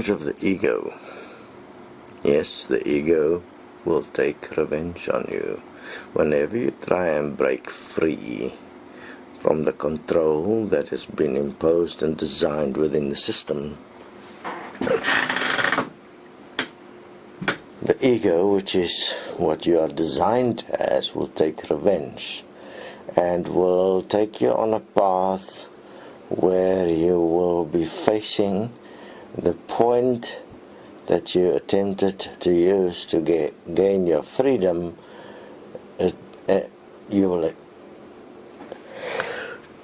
revenge of the ego. Yes, the ego will take revenge on you whenever you try and break free from the control that has been imposed and designed within the system. The ego, which is what you are designed as, will take revenge and will take you on a path where you will be facing the point that you attempted to use to gain your freedom. You will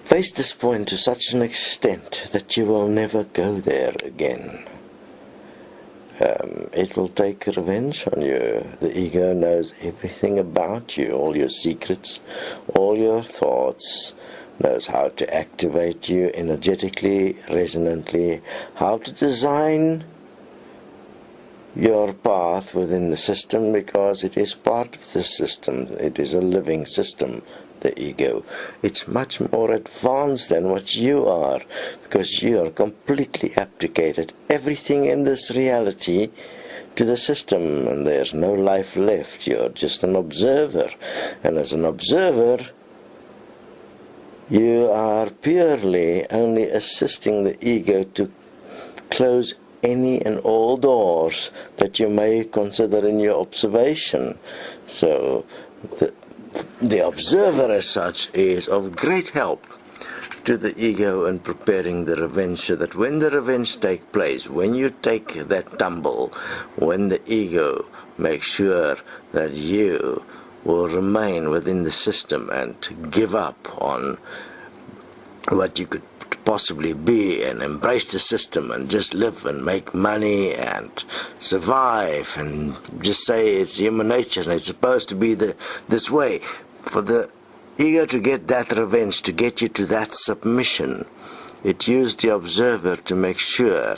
face this point to such an extent that you will never go there again. It will take revenge on you. The ego knows everything about you, all your secrets, all your thoughts, knows how to activate you energetically, resonantly, how to design your path within the system, because it is part of the system. It is a living system, the ego. It's much more advanced than what you are, because you are completely abdicated everything in this reality to the system, and there's no life left. You're just an observer, and as an observer you are purely only assisting the ego to close any and all doors that you may consider in your observation. So the observer as such is of great help to the ego in preparing the revenge, so that when the revenge takes place, when you take that tumble, when the ego makes sure that you will remain within the system and give up on what you could possibly be and embrace the system and just live and make money and survive and just say it's human nature and it's supposed to be this way. For the ego to get that revenge, to get you to that submission, it used the observer to make sure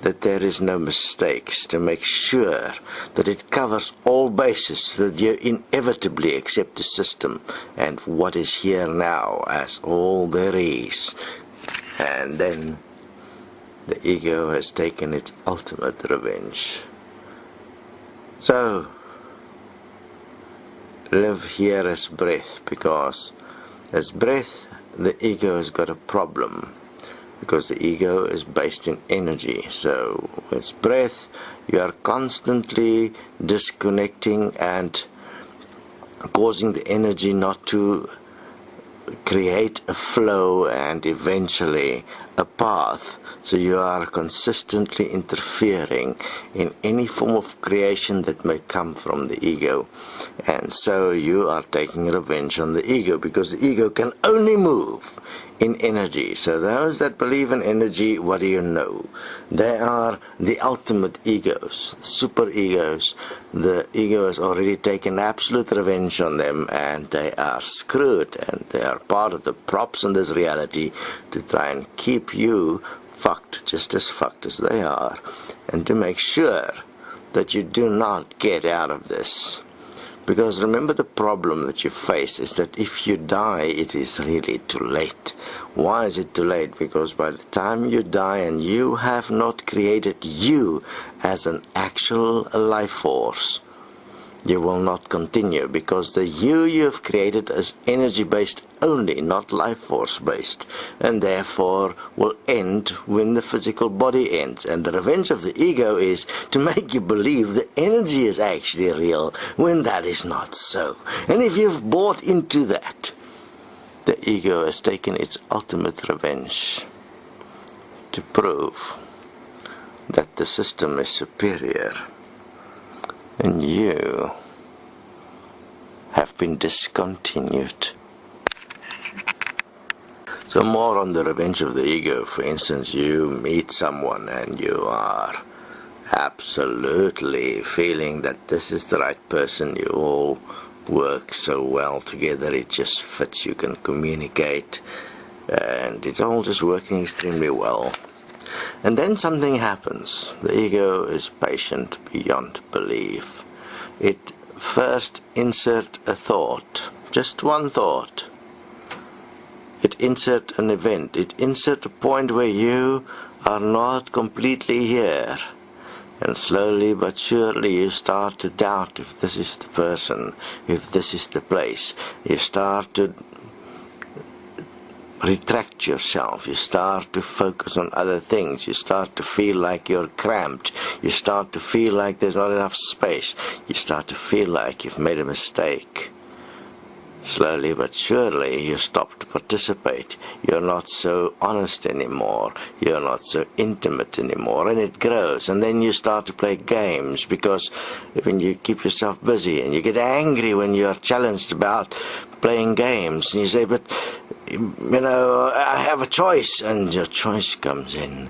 that there is no mistakes, to make sure that it covers all bases, so that you inevitably accept the system and what is here now as all there is. And then the ego has taken its ultimate revenge. So live here as breath, because as breath the ego has got a problem, because the ego is based in energy. So as breath you are constantly disconnecting and causing the energy not to create a flow and eventually a path. So you are consistently interfering in any form of creation that may come from the ego, and so you are taking revenge on the ego, because the ego can only move in energy. So those that believe in energy, what do you know? They are the ultimate egos, super egos. The ego has already taken absolute revenge on them, and they are screwed, and they are part of the props in this reality to try and keep you fucked, just as fucked as they are, and to make sure that you do not get out of this. Because remember, the problem that you face is that if you die, it is really too late. Why is it too late? Because by the time you die and you have not created you as an actual life force, you will not continue, because the you have created is energy-based only, not life force-based, and therefore will end when the physical body ends. And the revenge of the ego is to make you believe the energy is actually real, when that is not so. And if you've bought into that, the ego has taken its ultimate revenge to prove that the system is superior, and you have been discontinued. So more on the revenge of the ego. For instance, you meet someone and you are absolutely feeling that this is the right person. You all work so well together, it just fits, you can communicate, and it's all just working extremely well. And then something happens. The ego is patient beyond belief. It first insert a thought, just one thought. It insert an event. It insert a point where you are not completely here. And slowly but surely you start to doubt if this is the person, if this is the place. You start to retract yourself. You start to focus on other things. You start to feel like you're cramped. You start to feel like there's not enough space. You start to feel like you've made a mistake. Slowly but surely you stop to participate. You're not so honest anymore. You're not so intimate anymore, and it grows. And then you start to play games, because when you keep yourself busy, and you get angry when you're challenged about playing games, and you say, but you know, I have a choice, and your choice comes in.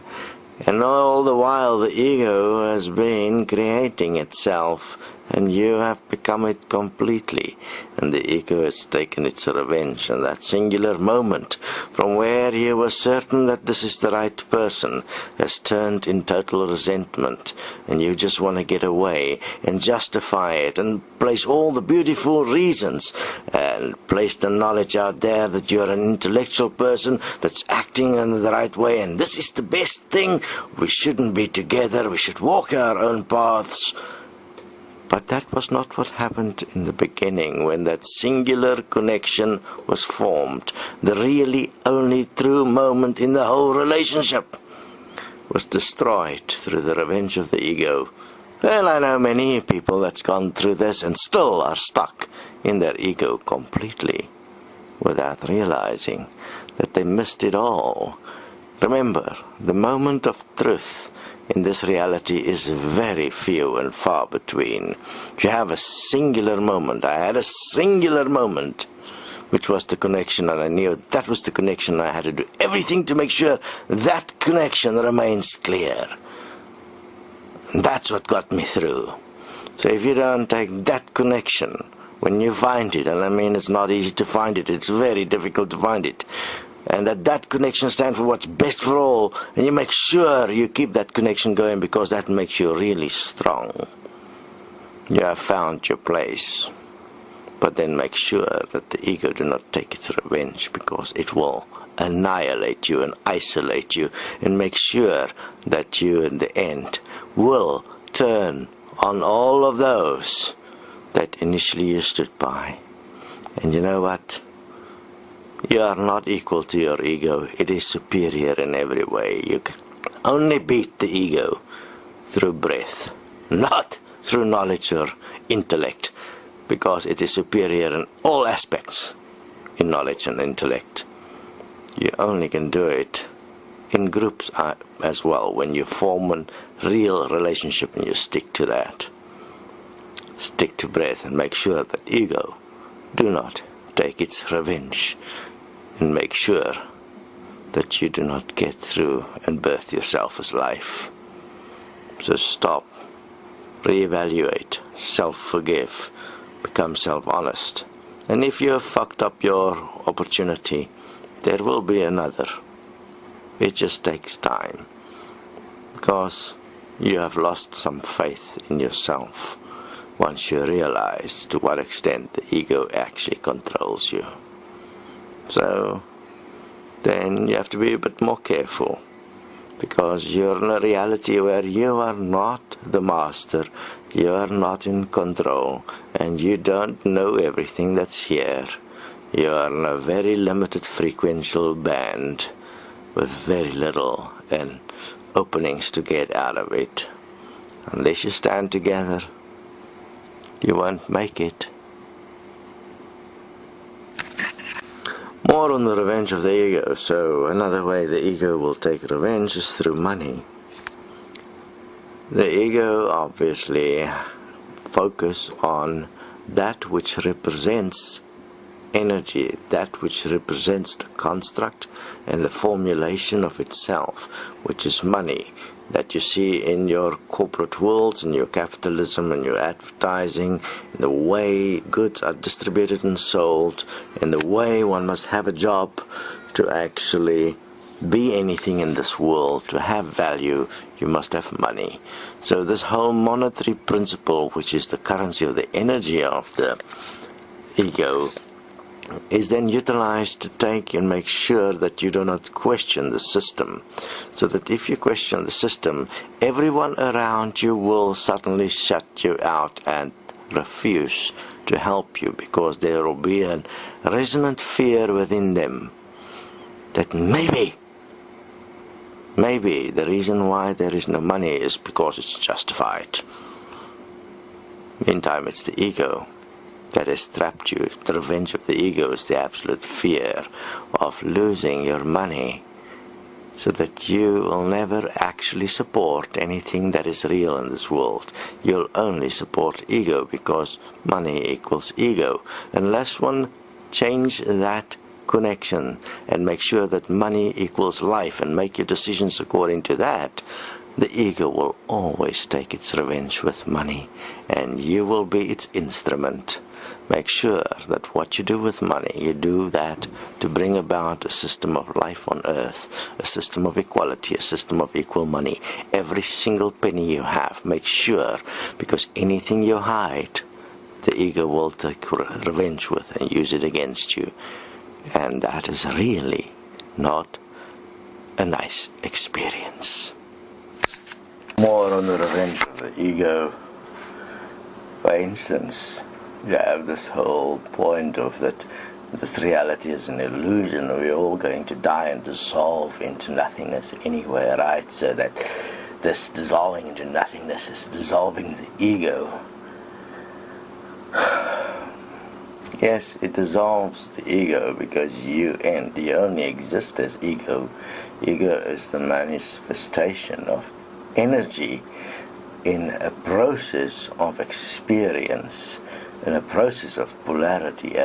And all the while the ego has been creating itself, and you have become it completely, and the ego has taken its revenge in that singular moment, from where you were certain that this is the right person, has turned in total resentment, and you just want to get away and justify it and place all the beautiful reasons and place the knowledge out there that you're an intellectual person that's acting in the right way, and this is the best thing. We shouldn't be together. We should walk our own paths. But that was not what happened in the beginning, when that singular connection was formed. The really only true moment in the whole relationship was destroyed through the revenge of the ego. Well, I know many people that's gone through this and still are stuck in their ego completely, without realizing that they missed it all. Remember, the moment of truth in this reality is very few and far between. You have a singular moment. I had a singular moment, which was the connection, and I knew that was the connection. I had to do everything to make sure that connection remains clear. And that's what got me through. So if you don't take that connection, when you find it, and I mean it's not easy to find it, it's very difficult to find it, and that connection stands for what's best for all, and you make sure you keep that connection going, because that makes you really strong. You have found your place, but then make sure that the ego do not take its revenge, because it will annihilate you and isolate you, and make sure that you in the end will turn on all of those that initially you stood by. And you know what? You are not equal to your ego. It is superior in every way. You can only beat the ego through breath, not through knowledge or intellect, because it is superior in all aspects in knowledge and intellect. You only can do it in groups as well, when you form a real relationship and you stick to that. Stick to breath and make sure that ego do not take its revenge, and make sure that you do not get through and birth yourself as life. So stop, reevaluate, self-forgive, become self-honest. And if you have fucked up your opportunity, there will be another. It just takes time, because you have lost some faith in yourself once you realize to what extent the ego actually controls you. So then you have to be a bit more careful, because you're in a reality where you are not the master, you are not in control, and you don't know everything that's here. You are in a very limited frequential band with very little and openings to get out of it. Unless you stand together, you won't make it. More on the revenge of the ego. So another way the ego will take revenge is through money. The ego obviously focus on that which represents energy, that which represents the construct and the formulation of itself, which is money, that you see in your corporate worlds, in your capitalism, in your advertising, in the way goods are distributed and sold, in the way one must have a job to actually be anything in this world. To have value, you must have money. So this whole monetary principle, which is the currency of the energy of the ego, is then utilized to take and make sure that you do not question the system. So that if you question the system, everyone around you will suddenly shut you out and refuse to help you, because there will be a resonant fear within them that maybe the reason why there is no money is because it's justified. Meantime, it's the ego that has trapped you. The revenge of the ego is the absolute fear of losing your money, so that you will never actually support anything that is real in this world. You'll only support ego, because money equals ego. Unless one change that connection and make sure that money equals life and make your decisions according to that, the ego will always take its revenge with money, and you will be its instrument. Make sure that what you do with money, you do that to bring about a system of life on earth, a system of equality, a system of equal money. Every single penny you have, make sure, because anything you hide, the ego will take revenge with and use it against you. And that is really not a nice experience. More on the revenge of the ego. For instance, you have this whole point of that this reality is an illusion. We're all going to die and dissolve into nothingness anyway, right? So that this dissolving into nothingness is dissolving the ego. Yes, it dissolves the ego, because you only exist as ego. Ego is the manifestation of energy in a process of experience, in a process of polarity,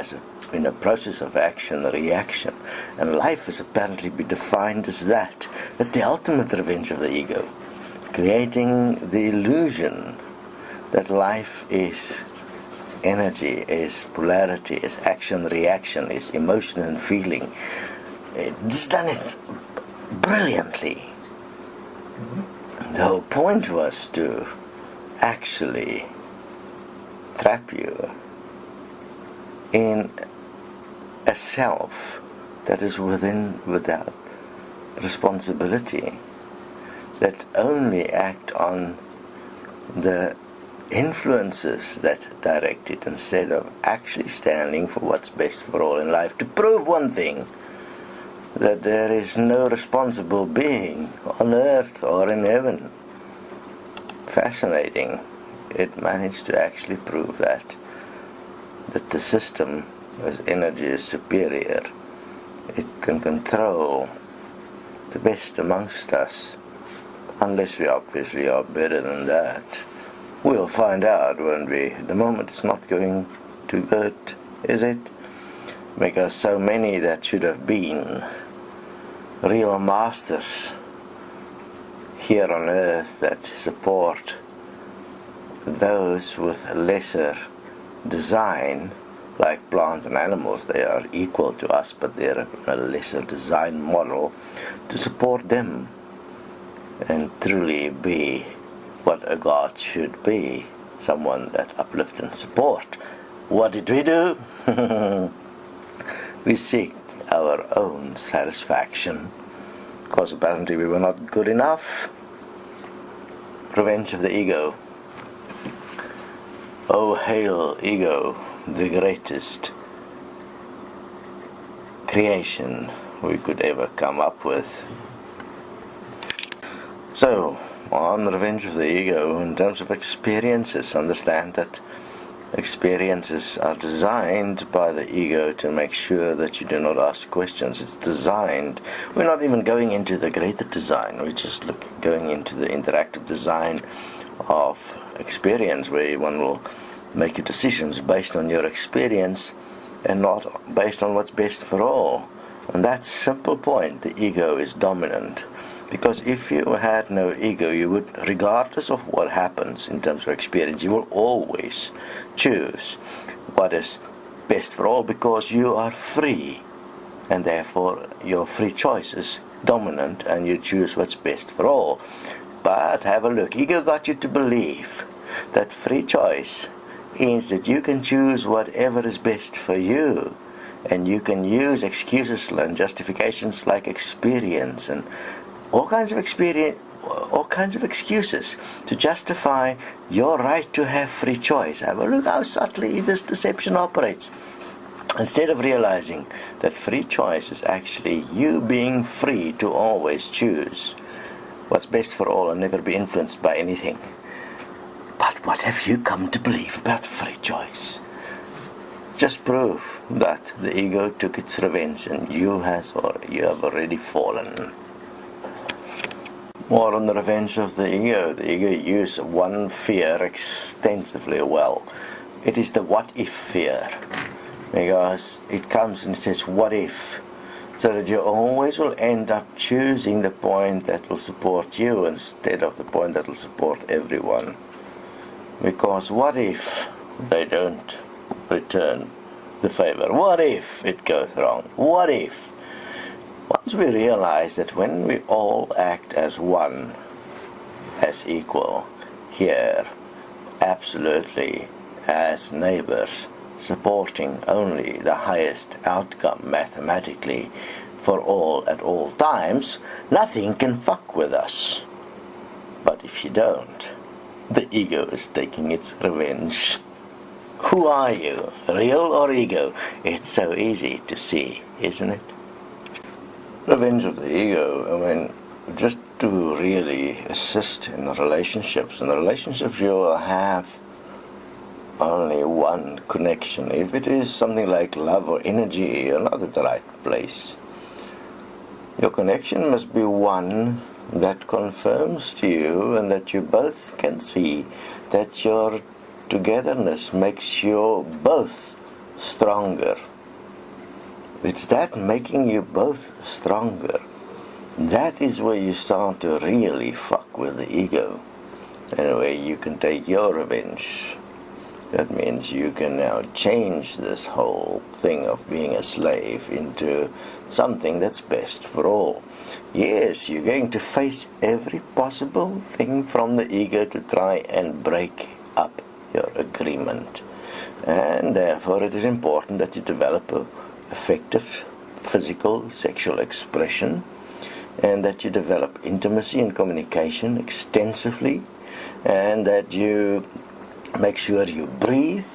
in a process of action, reaction. And life is apparently be defined as that. That's the ultimate revenge of the ego, creating the illusion that life is energy, is polarity, is action, reaction, is emotion and feeling. It's done it brilliantly. The whole point was to actually trap you in a self that is without responsibility, that only act on the influences that direct it, instead of actually standing for what's best for all in life, to prove one thing, that there is no responsible being on earth or in heaven. Fascinating. It managed to actually prove that the system, as energy is superior, it can control the best amongst us, unless we obviously are better than that. We'll find out, won't we? At the moment it's not going too good, is it? Because so many that should have been real masters here on earth that support those with lesser design, like plants and animals, they are equal to us, but they're a lesser design model, to support them and truly be what a god should be, someone that uplifts and support. What did we do? We seek our own satisfaction, because apparently we were not good enough. Revenge of the ego. Oh, hail ego, the greatest creation we could ever come up with. So, on the revenge of the ego, in terms of experiences, understand that experiences are designed by the ego to make sure that you do not ask questions. It's designed. We're not even going into the greater design. We're just going into the interactive design of experience, where one will make your decisions based on your experience and not based on what's best for all. And that simple point, the ego is dominant. Because if you had no ego, you would, regardless of what happens in terms of experience, you will always choose what is best for all, because you are free, and therefore your free choice is dominant, and you choose what's best for all. But have a look, ego got you to believe that free choice means that you can choose whatever is best for you. And you can use excuses and justifications like experience and all kinds of excuses to justify your right to have free choice. Have a look how subtly this deception operates. Instead of realizing that free choice is actually you being free to always choose what's best for all and never be influenced by anything. But what have you come to believe about free choice? Just prove that the ego took its revenge and you have already fallen. More on the revenge of the ego. The ego uses one fear extensively well. It is the what if fear. Because it comes and says, what if? So that you always will end up choosing the point that will support you instead of the point that will support everyone. Because what if they don't return the favor? What if it goes wrong? What if? Once we realize that when we all act as one, as equal, here, absolutely as neighbors, supporting only the highest outcome mathematically for all at all times, nothing can fuck with us. But if you don't, the ego is taking its revenge. Who are you, real or ego? It's so easy to see, isn't it? Revenge of the ego, just to really assist in the relationships. In the relationships you will have only one connection. If it is something like love or energy, you're not at the right place. Your connection must be one that confirms to you and that you both can see that your togetherness makes you both stronger. It's that making you both stronger. That is where you start to really fuck with the ego. And where you can take your revenge. That means you can now change this whole thing of being a slave into something that's best for all. Yes, you're going to face every possible thing from the ego to try and break up your agreement. And therefore it is important that you develop an effective physical sexual expression and that you develop intimacy and communication extensively and that you make sure you breathe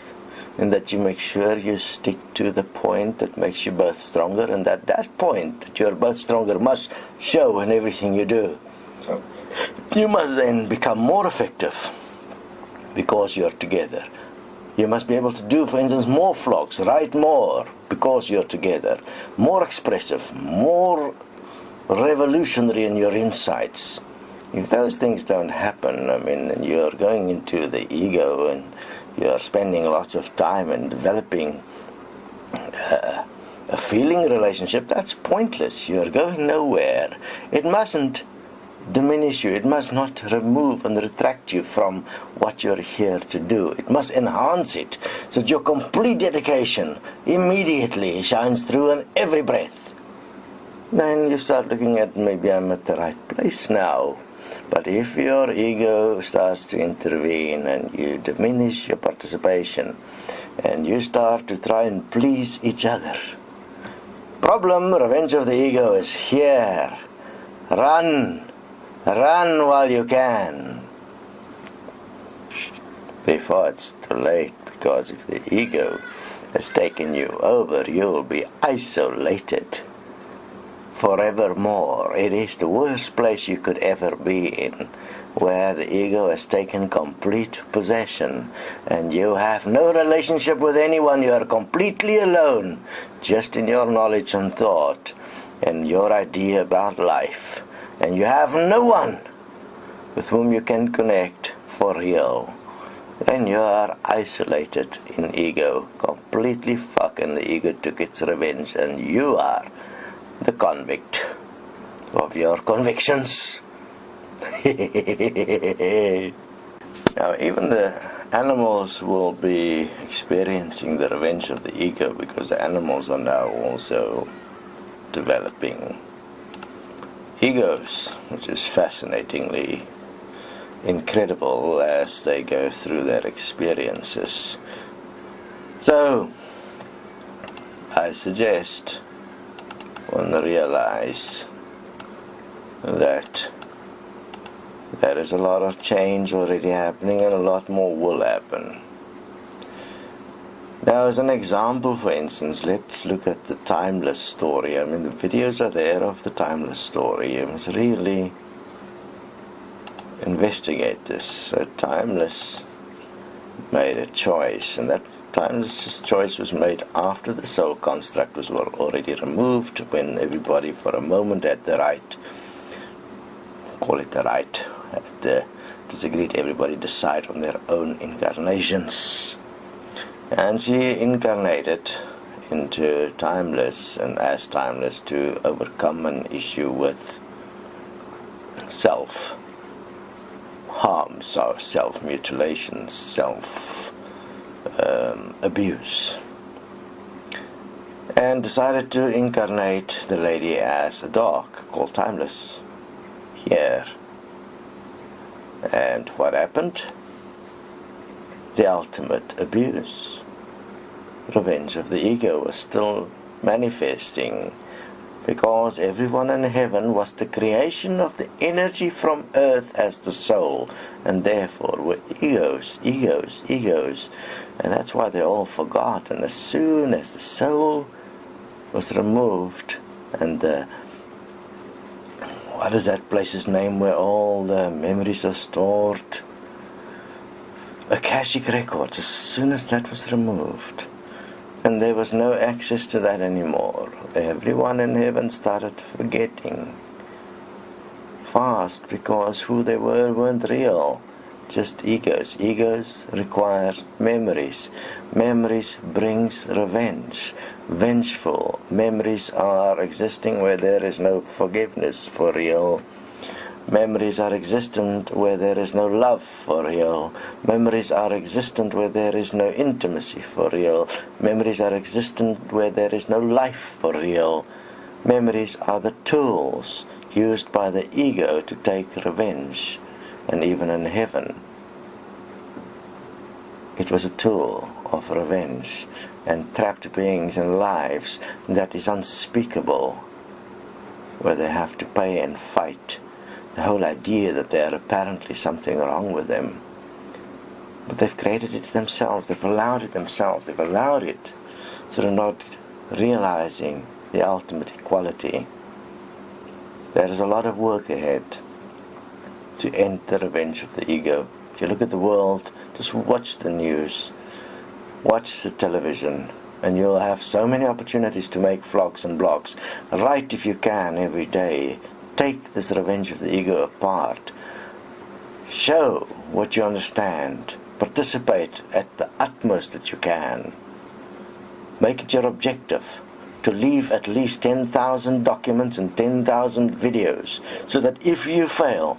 and that you make sure you stick to the point that makes you both stronger and that point that you're both stronger must show in everything you do. You must then become more effective because you're together. You must be able to do, for instance, more vlogs, write more because you're together, more expressive, more revolutionary in your insights. If those things don't happen, and you're going into the ego and you're spending lots of time in developing a feeling relationship, that's pointless. You're going nowhere. It mustn't diminish you. It must not remove and retract you from what you're here to do. It must enhance it so that your complete dedication immediately shines through in every breath. Then you start looking at, maybe I'm at the right place now. But if your ego starts to intervene and you diminish your participation and you start to try and please each other, problem, revenge of the ego is here. Run while you can before it's too late, because if the ego has taken you over, you'll be isolated forevermore. It is the worst place you could ever be in, where the ego has taken complete possession and you have no relationship with anyone. You are completely alone, just in your knowledge and thought and your idea about life, and you have no one with whom you can connect for real. Then you are isolated in ego, completely fucking. The ego took its revenge and you are the convict of your convictions. Now even the animals will be experiencing the revenge of the ego, because the animals are now also developing egos, which is fascinatingly incredible as they go through their experiences. So I suggest one realize that there is a lot of change already happening and a lot more will happen. Now, as an example, for instance, let's look at the timeless story. I mean, the videos are there of the timeless story. You must really investigate this. So timeless made a choice, and that timeless choice was made after the soul construct was already removed, when everybody for a moment had the right, call it the right, it was agreed everybody decide on their own incarnations. And she incarnated into timeless, and as timeless, to overcome an issue with self-harm, so self-mutilation, self-abuse. And decided to incarnate the lady as a dog called Timeless here. And what happened? The ultimate abuse. Revenge of the ego was still manifesting, because everyone in heaven was the creation of the energy from earth as the soul, and therefore were egos. And that's why they all forgot. And as soon as the soul was removed, and what is that place's name where all the memories are stored? Akashic records. As soon as that was removed, and there was no access to that anymore, everyone in heaven started forgetting fast, because who they were weren't real, just egos. Egos requires memories. Memories brings revenge. Vengeful memories are existing where there is no forgiveness for real. Memories are existent where there is no love for real. Memories are existent where there is no intimacy for real. Memories are existent where there is no life for real. Memories are the tools used by the ego to take revenge. And even in heaven, it was a tool of revenge, and trapped beings in lives that is unspeakable, where they have to pay and fight. The whole idea that there are apparently something wrong with them. But they've created it themselves, they've allowed it themselves, they've allowed it through not realizing the ultimate equality. There is a lot of work ahead to end the revenge of the ego. If you look at the world, just watch the news, watch the television, and you'll have so many opportunities to make vlogs and blogs. Write if you can every day. Take this revenge of the ego apart. Show what you understand. Participate at the utmost that you can. Make it your objective to leave at least 10,000 documents and 10,000 videos, so that if you fail,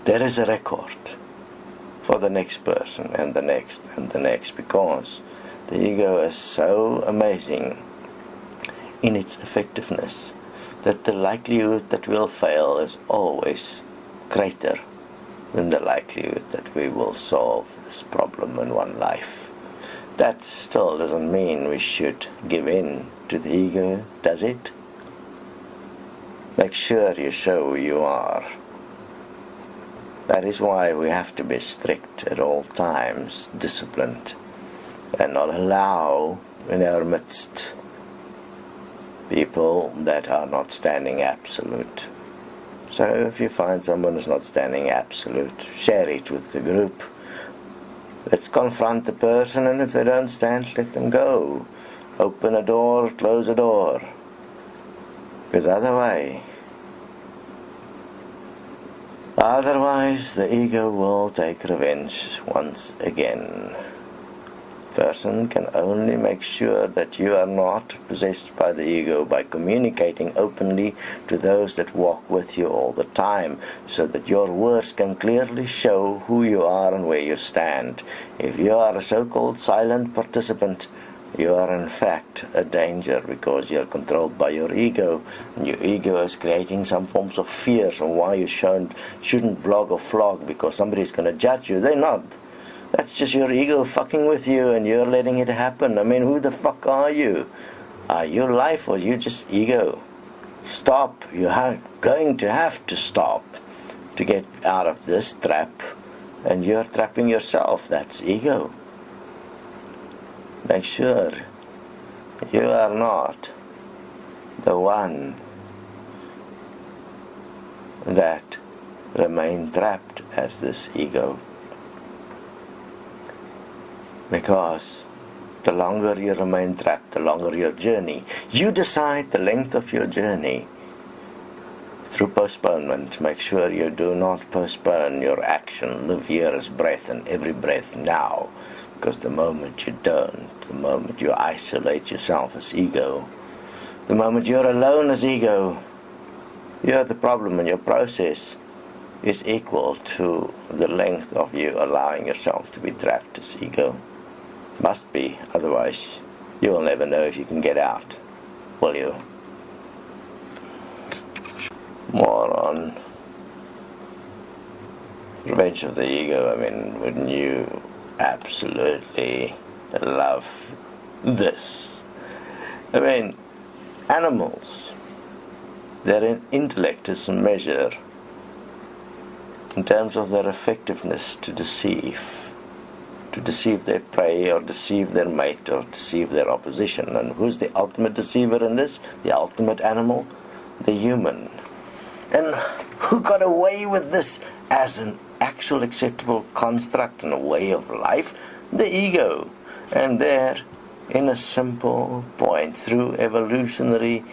there is a record for the next person and the next and the next, because the ego is so amazing in its effectiveness that the likelihood that we'll fail is always greater than the likelihood that we will solve this problem in one life. That still doesn't mean we should give in to the ego, does it? Make sure you show who you are. That is why we have to be strict at all times, disciplined, and not allow in our midst people that are not standing absolute. So if you find someone who's not standing absolute, share it with the group. Let's confront the person, and if they don't stand, let them go. Open a door, close a door. Because otherwise the ego will take revenge once again. Person can only make sure that you are not possessed by the ego by communicating openly to those that walk with you all the time, so that your words can clearly show who you are and where you stand. If you are a so-called silent participant, you are in fact a danger, because you are controlled by your ego, and your ego is creating some forms of fears on why you shouldn't blog or vlog, because somebody is going to judge you. They're not. That's just your ego fucking with you and you're letting it happen. I mean, who the fuck are you? Are you life or you just ego? Stop. You're going to have to stop to get out of this trap. And you're trapping yourself. That's ego. Make sure you are not the one that remain trapped as this ego. Because the longer you remain trapped, the longer your journey. You decide the length of your journey through postponement. Make sure you do not postpone your action. Live here as breath, and every breath now. Because the moment you don't, the moment you isolate yourself as ego, the moment you're alone as ego, you're the problem, and your process is equal to the length of you allowing yourself to be trapped as ego. Must be, otherwise you will never know if you can get out, will you? More on Revenge of the Ego. I mean, wouldn't you absolutely love this? I mean, animals, their intellect is measured in terms of their effectiveness to deceive their prey or deceive their mate or deceive their opposition. And who's the ultimate deceiver in this? The ultimate animal? The human. And who got away with this as an actual acceptable construct and a way of life? The ego. And there, in a simple point, through evolutionary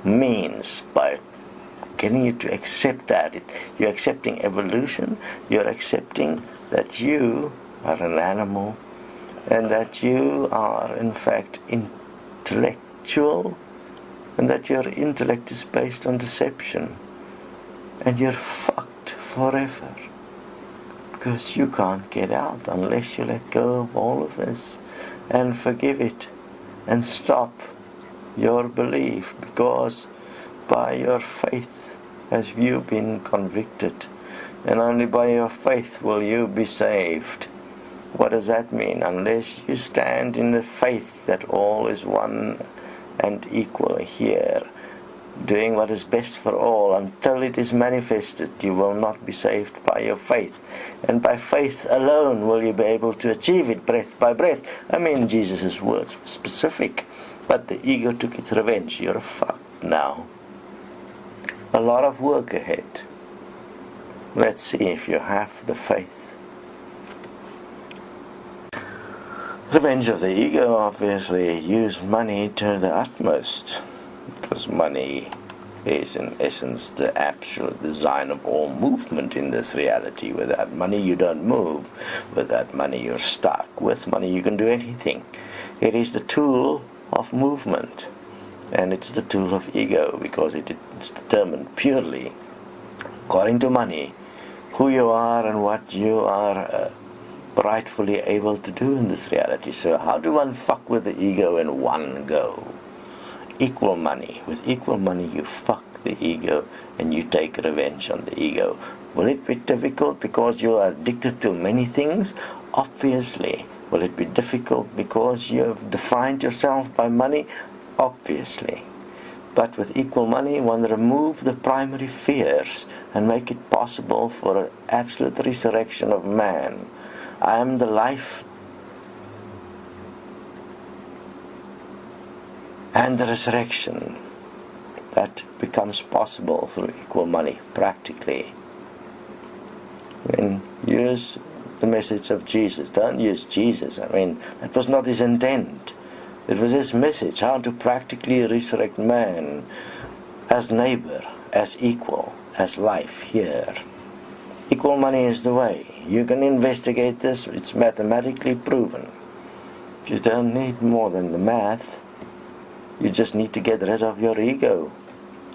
means, by getting you to accept that, you're accepting evolution, you're accepting that you are an animal, and that you are in fact intellectual, and that your intellect is based on deception, and you're fucked forever, because you can't get out unless you let go of all of this and forgive it and stop your belief, because by your faith have you been convicted, and only by your faith will you be saved. What does that mean? Unless you stand in the faith that all is one and equal here, doing what is best for all until it is manifested, you will not be saved by your faith. And by faith alone will you be able to achieve it, breath by breath. I mean, Jesus' words were specific, but the ego took its revenge. You're fucked now. A lot of work ahead. Let's see if you have the faith. Revenge of the Ego obviously used money to the utmost, because money is in essence the absolute design of all movement in this reality. Without money you don't move. Without money you're stuck. With money you can do anything. It is the tool of movement, and it's the tool of ego, because it's determined purely according to money who you are and what you are rightfully able to do in this reality. So how do one fuck with the ego in one go? Equal money. With equal money you fuck the ego and you take revenge on the ego. Will it be difficult because you are addicted to many things? Obviously. Will it be difficult because you have defined yourself by money? Obviously. But with equal money, one remove the primary fears and make it possible for an absolute resurrection of man. I am the life and the resurrection that becomes possible through equal money, practically. When you use the message of Jesus, don't use Jesus. I mean, that was not his intent. It was his message, how to practically resurrect man as neighbor, as equal, as life here. Equal money is the way. You can investigate this, it's mathematically proven. You don't need more than the math. You just need to get rid of your ego.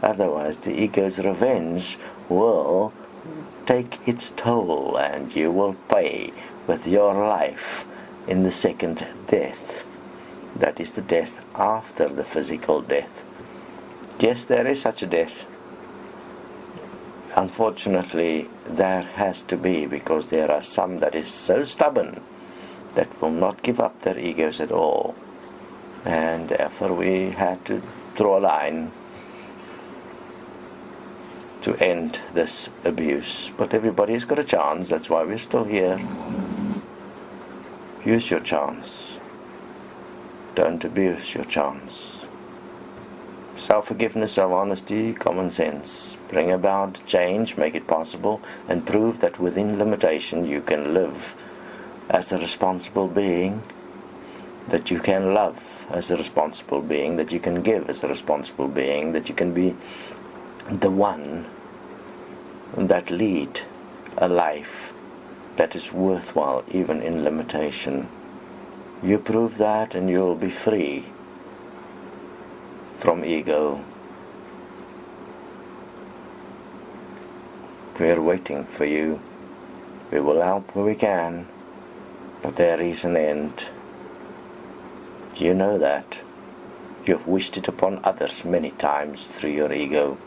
Otherwise, the ego's revenge will take its toll, and you will pay with your life in the second death. That is the death after the physical death. Yes, there is such a death. unfortunately there has to be, because there are some that is so stubborn that will not give up their egos at all, and therefore we have to draw a line to end this abuse. But everybody's got a chance, that's why we're still here. Use your chance. Don't abuse your chance. Self-forgiveness, self-honesty, common sense. Bring about change, make it possible, and prove that within limitation you can live as a responsible being, that you can love as a responsible being, that you can give as a responsible being, that you can be the one that lead a life that is worthwhile even in limitation. You prove that and you'll be free from ego. We're waiting for you. We will help where we can, but there is an end. You know that. You've wished it upon others many times through your ego.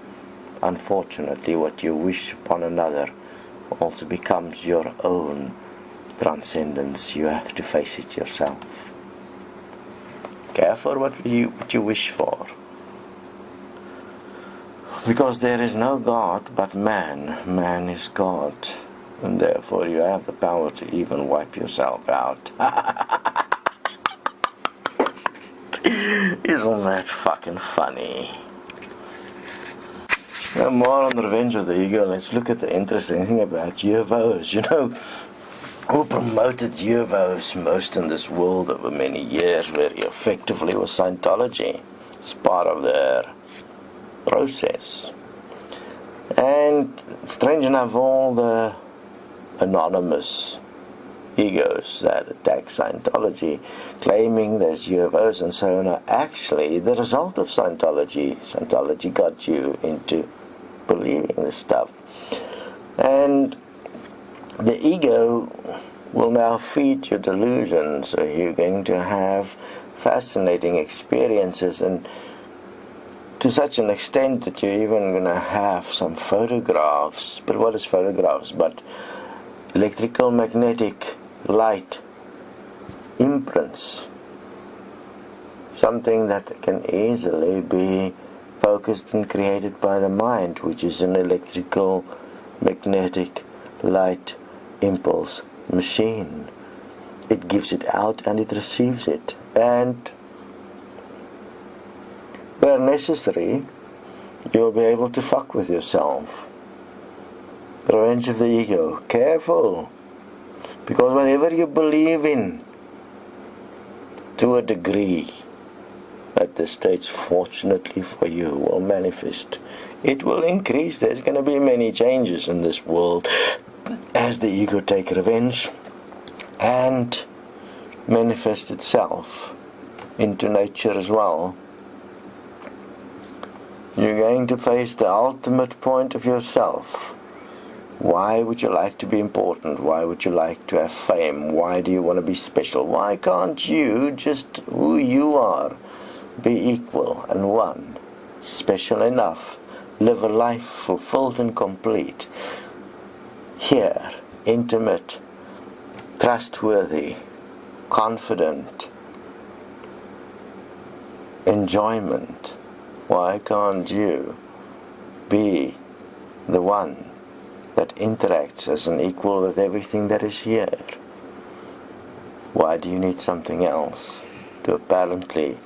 Unfortunately, what you wish upon another also becomes your own transcendence. You have to face it yourself. Care for what you wish for. Because there is no God but man. Man is God. And therefore you have the power to even wipe yourself out. Isn't that fucking funny? No more on the revenge of the ego. Let's look at the interesting thing about UFOs. You know, who promoted UFOs most in this world over many years very effectively was Scientology. It's part of their process. And strange enough, all the anonymous egos that attack Scientology, claiming there's UFOs and so on, are actually the result of Scientology. Scientology got you into believing this stuff. And the ego will now feed your delusions, so you're going to have fascinating experiences, and to such an extent that you're even going to have some photographs. But what is photographs? But electrical magnetic light imprints, something that can easily be focused and created by the mind, which is an electrical magnetic light impulse machine. It gives it out and it receives it, and where necessary you'll be able to fuck with yourself. The revenge of the ego. Careful, because whatever you believe in, to a degree, at this stage, fortunately for you, will manifest. It will increase. There's going to be many changes in this world as the ego takes revenge and manifest itself into nature as well. You're going to face the ultimate point of yourself. Why would you like to be important? Why would you like to have fame? Why do you want to be special? Why can't you, just who you are, be equal and one, special enough, live a life fulfilled and complete, here, intimate, trustworthy, confident, enjoyment? Why can't you be the one that interacts as an equal with everything that is here? Why do you need something else to apparently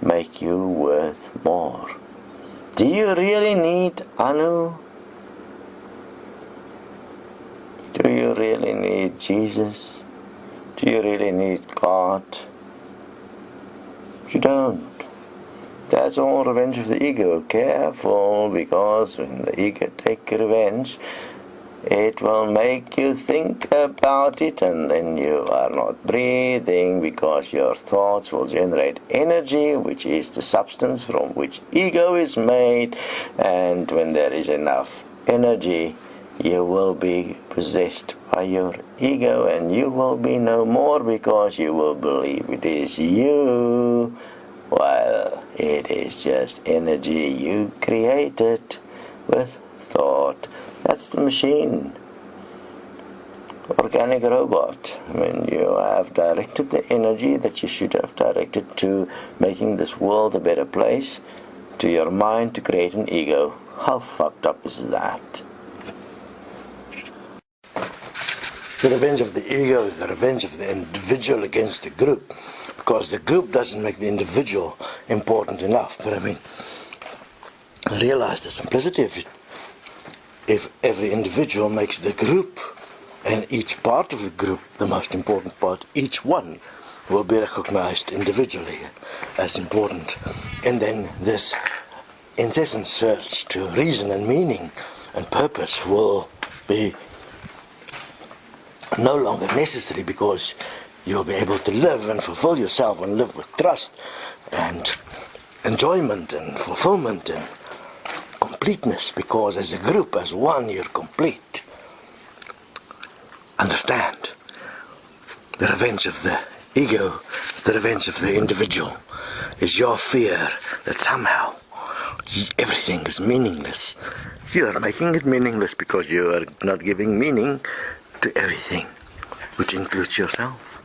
make you worth more? Do you really need Anu? Do you really need Jesus? Do you really need God? You don't. That's all revenge of the ego. Careful, because when the ego takes revenge, it will make you think about it, and then you are not breathing, because your thoughts will generate energy, which is the substance from which ego is made. And when there is enough energy, you will be possessed by your ego, and you will be no more, because you will believe it is you, while it is just energy you created with thought, that's the machine. Organic robot. I mean, you have directed the energy that you should have directed to making this world a better place, to your mind to create an ego. How fucked up is that? The revenge of the ego is the revenge of the individual against the group, because the group doesn't make the individual important enough. But I mean, realize the simplicity of it. If every individual makes the group, and each part of the group, the most important part, each one will be recognized individually as important. And then this incessant search to reason and meaning and purpose will be no longer necessary, because you'll be able to live and fulfill yourself and live with trust and enjoyment and fulfillment and completeness, because as a group, as one, you're complete. Understand, the revenge of the ego is the revenge of the individual, is your fear that somehow everything is meaningless. You are making it meaningless because you are not giving meaning to everything, which includes yourself.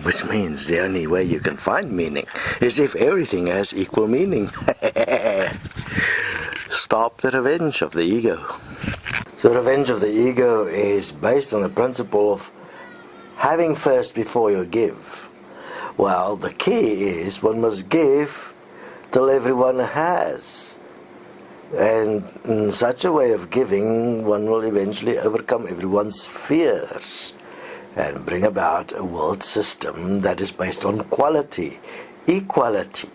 Which means the only way you can find meaning is if everything has equal meaning. Stop the revenge of the ego. So revenge of the ego is based on the principle of having first before you give. Well, the key is one must give till everyone has. And in such a way of giving, one will eventually overcome everyone's fears and bring about a world system that is based on quality, equality,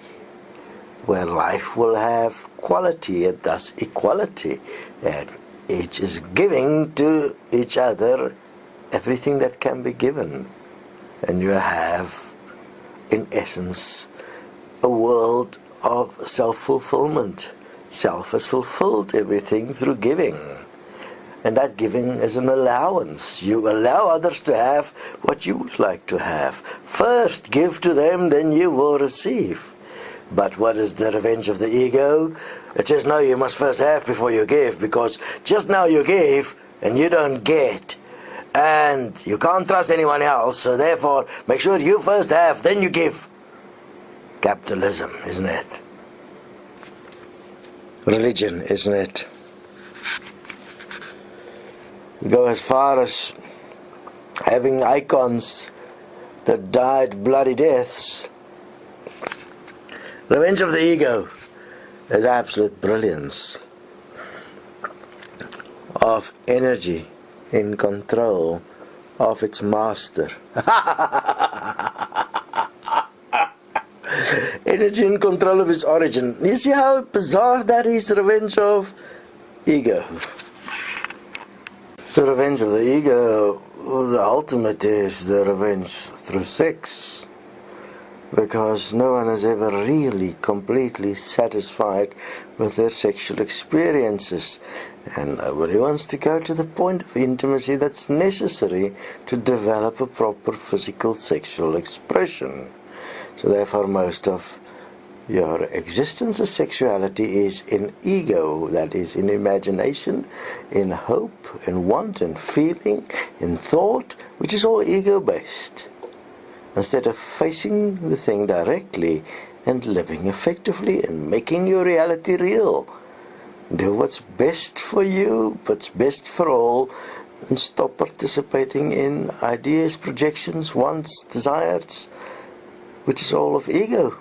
where life will have quality and thus equality, and each is giving to each other everything that can be given. And you have, in essence, a world of self-fulfillment. Self has fulfilled everything through giving. And that giving is an allowance. You allow others to have what you would like to have. First give to them, then you will receive. But what is the revenge of the ego? It says, no, you must first have before you give, because just now you give and you don't get. And you can't trust anyone else, so therefore make sure you first have, then you give. Capitalism, isn't it? Religion, isn't it? We go as far as having icons that died bloody deaths. Revenge of the ego is absolute brilliance of energy in control of its master. Energy in control of its origin. You see how bizarre that is, the revenge of ego. So revenge of the ego, the ultimate is the revenge through sex. Because no one is ever really completely satisfied with their sexual experiences, and nobody wants to go to the point of intimacy that's necessary to develop a proper physical sexual expression. So therefore most of your existence of sexuality is in ego, that is in imagination, in hope, in want, in feeling, in thought, which is all ego based. Instead of facing the thing directly and living effectively and making your reality real. Do what's best for you, what's best for all, and stop participating in ideas, projections, wants, desires, which is all of ego.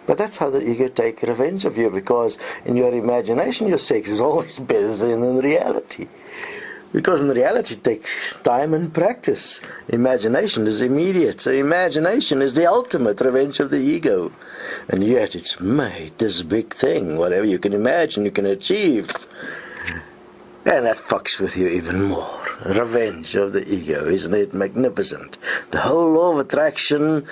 But that's how the ego takes revenge of you, because in your imagination your sex is always better than in reality. Because in reality it takes time and practice. Imagination is immediate. So imagination is the ultimate revenge of the ego. And yet it's made this big thing. Whatever you can imagine, you can achieve. And that fucks with you even more. Revenge of the ego. Isn't it magnificent? The whole law of attraction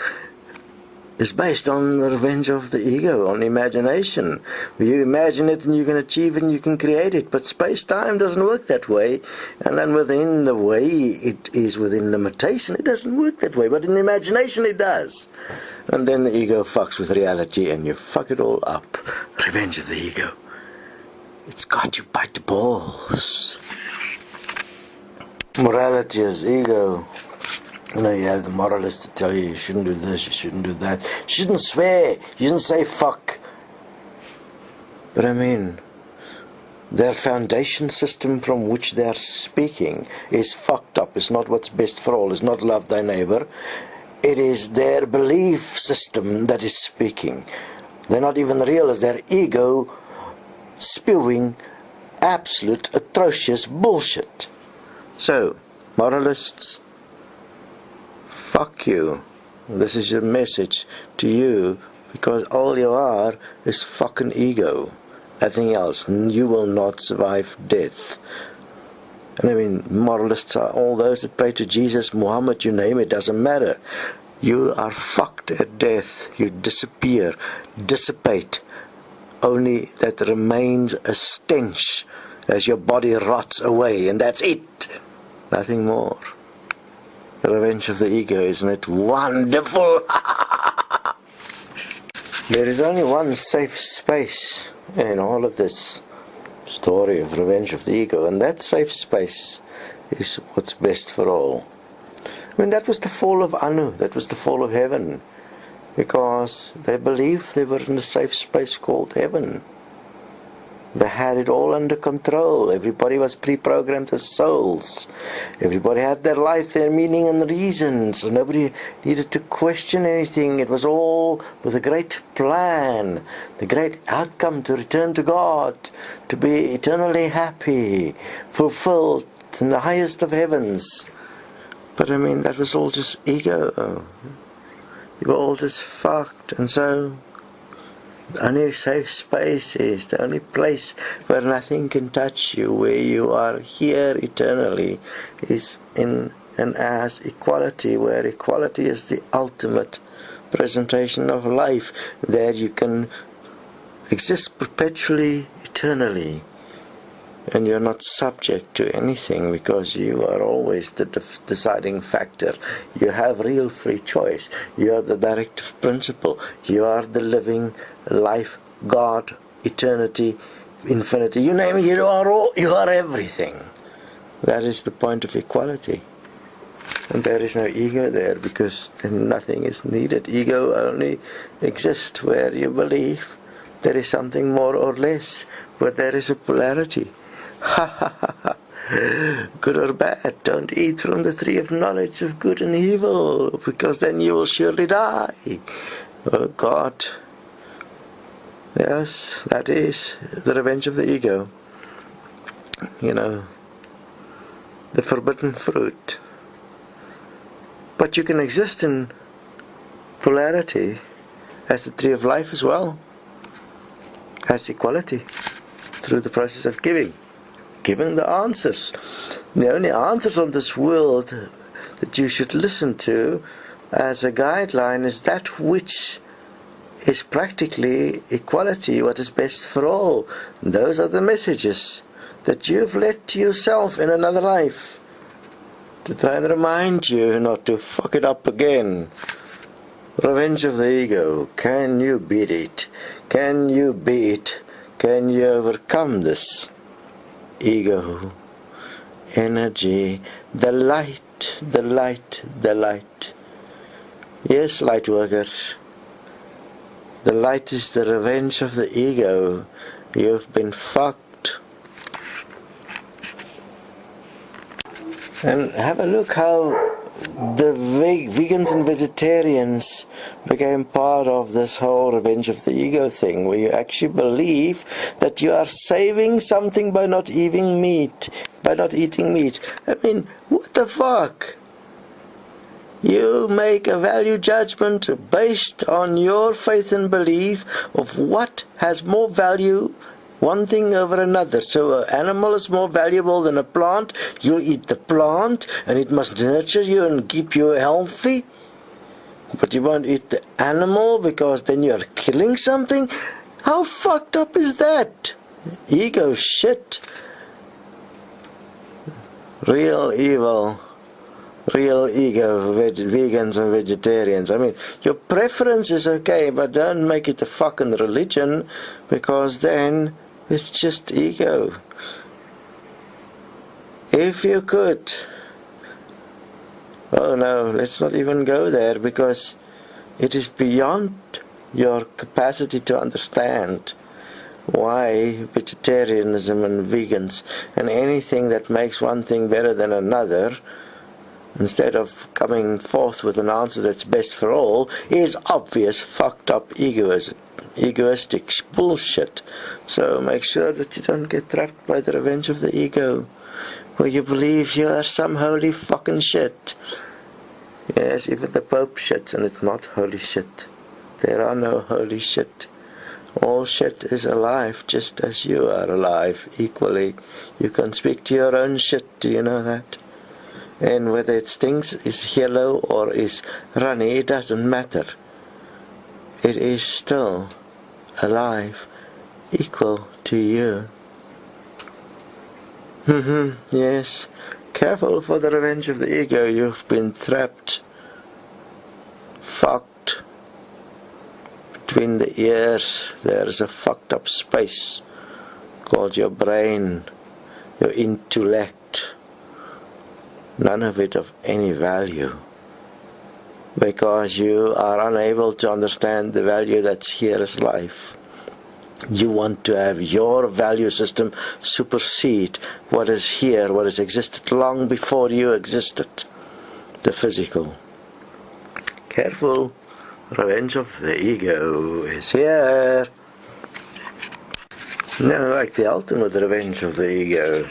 is based on the revenge of the ego, on imagination. You imagine it and you can achieve it and you can create it. But space-time doesn't work that way. And then within the way it is within limitation, it doesn't work that way. But in imagination it does. And then the ego fucks with reality and you fuck it all up. Revenge of the ego it's got you by the balls. Morality is ego. You know, you have the moralist to tell you shouldn't do this, you shouldn't do that. You shouldn't swear, you shouldn't say fuck. But I mean, their foundation system from which they are speaking is fucked up. It's not what's best for all. It's not love thy neighbor. It is their belief system that is speaking. They're not even real. It's their ego spewing absolute atrocious bullshit. So, moralists, fuck you. This is your message to you, because all you are is fucking ego. Nothing else. You will not survive death. And I mean, moralists are all those that pray to Jesus, Muhammad, you name it, doesn't matter. You are fucked at death. You disappear, dissipate. Only that remains a stench as your body rots away, and that's it. Nothing more. The revenge of the ego, isn't it wonderful? There is only one safe space in all of this story of revenge of the ego, and that safe space is what's best for all. I mean, that was the fall of Anu, that was the fall of heaven, because they believed they were in a safe space called heaven. They had it all under control. Everybody was pre-programmed as souls. Everybody had their life, their meaning and reasons. Nobody needed to question anything. It was all with a great plan, the great outcome to return to God, to be eternally happy, fulfilled in the highest of heavens. But I mean, that was all just ego. You were all just fucked. And so the only safe space is the only place where nothing can touch you, where you are here eternally, is in and as equality, where equality is the ultimate presentation of life, that you can exist perpetually, eternally, and you're not subject to anything, because you are always the deciding factor. You have real free choice. You are the directive principle. You are the living life, God, eternity, infinity. You name it, you are everything. That is the point of equality. And there is no ego there, because then nothing is needed. Ego only exists where you believe there is something more or less, where there is a polarity. Good or bad, don't eat from the tree of knowledge of good and evil, because then you will surely die. Oh God. Yes, that is the revenge of the ego. You know, the forbidden fruit. But you can exist in polarity as the tree of life as well, as equality, through the process of giving the answers. The only answers on this world that you should listen to as a guideline is that which is practically equality, what is best for all. Those are the messages that you've led to yourself in another life, to try and remind you not to fuck it up again. Revenge of the ego. Can you beat it? Can you beat? Can you overcome this ego energy? The light, the light, the light. Yes, light workers. The light is the revenge of the ego. You've been fucked. And have a look how the vegans and vegetarians became part of this whole revenge of the ego thing, where you actually believe that you are saving something by not eating meat. I mean, what the fuck? You make a value judgment based on your faith and belief of what has more value, one thing over another. So an animal is more valuable than a plant. You'll eat the plant, and it must nurture you and keep you healthy. But you won't eat the animal because then you're killing something? How fucked up is that? Ego shit. Real evil. Real ego, vegans and vegetarians. I mean, your preference is okay, but don't make it a fucking religion, because then It's just ego. If you could, oh no, let's not even go there, because it is beyond your capacity to understand why vegetarianism and vegans and anything that makes one thing better than another, instead of coming forth with an answer that's best for all, is obvious fucked up egoistic bullshit. So make sure that you don't get trapped by the revenge of the ego, where you believe you are some holy fucking shit. Yes, even the Pope shits, and it's not holy shit. There are no holy shit. All shit is alive, just as you are alive, equally. You can speak to your own shit, do you know that? And whether it stinks, is yellow, or is runny, it doesn't matter. It is still alive, equal to you. Yes. Careful for the revenge of the ego. You've been trapped, fucked. Between the ears there is a fucked up space called your brain, your intellect. None of it of any value, because you are unable to understand the value that's here as life. You want to have your value system supersede what is here, what has existed long before you existed, the physical. Careful, revenge of the ego is here. No, like the ultimate revenge of the ego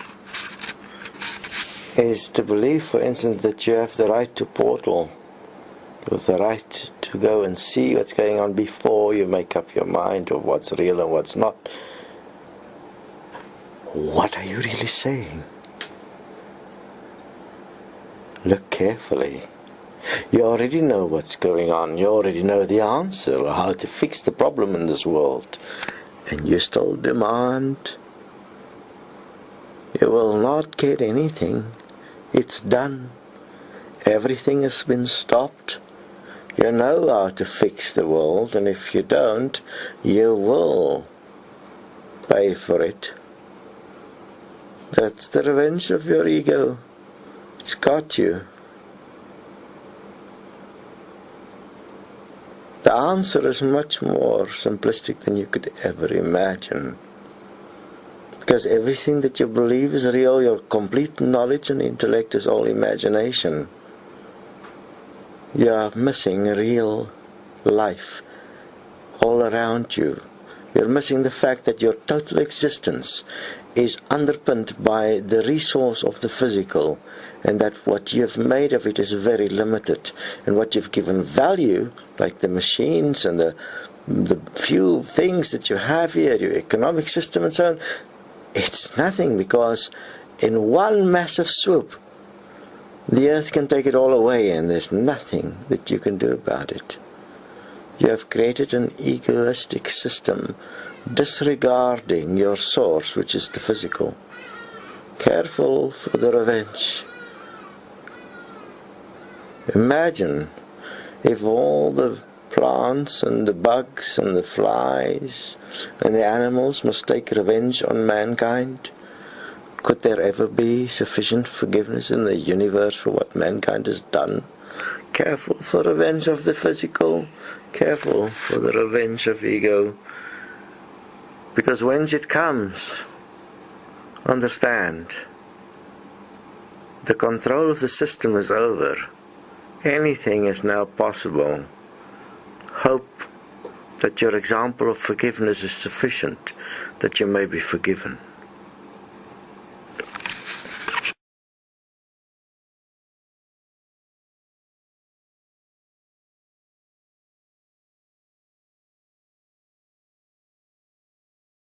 is to believe, for instance, that you have the right to portal, with the right to go and see what's going on before you make up your mind of what's real and what's not. What are you really saying? Look carefully. You already know what's going on. You already know the answer, or how to fix the problem in this world. And you still demand. You will not get anything. It's done. Everything has been stopped. You know how to fix the world, and if you don't, you will pay for it. That's the revenge of your ego. It's got you. The answer is much more simplistic than you could ever imagine. Because everything that you believe is real, your complete knowledge and intellect is all imagination. You are missing real life all around you. You're missing the fact that your total existence is underpinned by the resource of the physical, and that what you've made of it is very limited, and what you've given value, like the machines and the few things that you have here, your economic system and so on, it's nothing, because in one massive swoop the earth can take it all away, and there's nothing that you can do about it. You have created an egoistic system, disregarding your source, which is the physical. Careful for the revenge. Imagine if all the plants and the bugs and the flies and the animals must take revenge on mankind. Could there ever be sufficient forgiveness in the universe for what mankind has done? Careful for revenge of the physical. Careful for the revenge of ego. Because whence it comes, understand, the control of the system is over. Anything is now possible. Hope that your example of forgiveness is sufficient, that you may be forgiven.